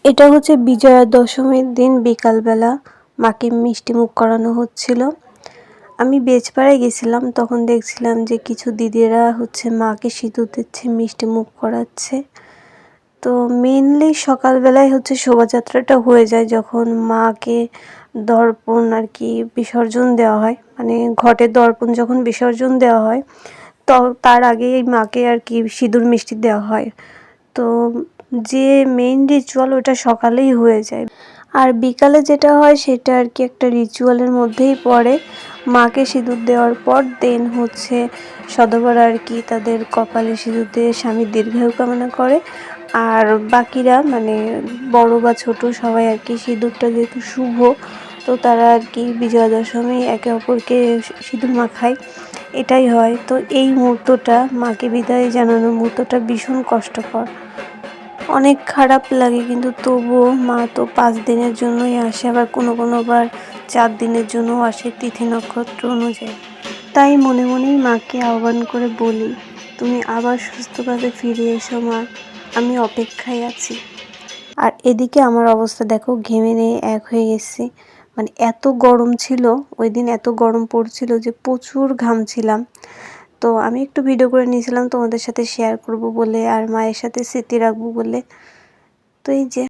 এটা হচ্ছে বিজয়া দশমীর দিন বিকালবেলা মাকে মিষ্টি মুখ করানো হচ্ছিল। আমি বেজপাড়ায় গেছিলাম, তখন দেখছিলাম যে কিছু দিদিরা হচ্ছে মাকে সিঁদুর দিচ্ছে, মিষ্টি মুখ করাচ্ছে। তো মেনলি সকালবেলায় হচ্ছে শোভাযাত্রাটা হয়ে যায় যখন মাকে দর্পণ আর কি বিসর্জন দেওয়া হয়, মানে ঘটের দর্পণ যখন বিসর্জন দেওয়া হয় তো তার আগে এই মাকে আর কি সিঁদুর মিষ্টি দেওয়া হয়। তো যে মেইন রিচুয়াল ওটা সকালেই হয়ে যায়, আর বিকালে যেটা হয় সেটা আর কি একটা রিচুয়ালের মধ্যেই পড়ে। মাকে সিঁদুর দেওয়ার পর দেন হচ্ছে সধবার আর কি তাদের কপালে সিঁদুর দিয়ে স্বামীর দীর্ঘায়ু কামনা করে। আর বাকিরা মানে বড় বা ছোট সবাই আর কি সিঁদুরটা যেহেতু শুভ, তো তারা আর কি বিজয়া দশমী একে অপরকে সিঁদুর মাখায়, এটাই হয়। তো এই মুহূর্তটা মাকে বিদায় জানানোর মুহূর্তটা ভীষণ কষ্টকর, অনেক খারাপ লাগে, কিন্তু তবুও মা তো 5 দিনের জন্যই আসে, আবার কোনোবার 4 দিনের জন্যও আসে তিথি নক্ষত্র অনুযায়ী। তাই মনে মনেই মাকে আহ্বান করে বলি, তুমি আবার সুস্থভাবে ফিরে এসো মা, আমি অপেক্ষায় আছি। আর এদিকে আমার অবস্থা দেখো, ঘেমে নিয়ে এক হয়ে গেছি। মানে এত গরম ছিল ওই দিন, এত গরম পড়ছিল যে প্রচুর ঘামছিলাম। তো আমি একটু ভিডিও করে নিয়েছিলাম তোমাদের সাথে শেয়ার করব বলে, আর মায়ের সাথে স্মৃতি রাখবো বলে। তো এই যে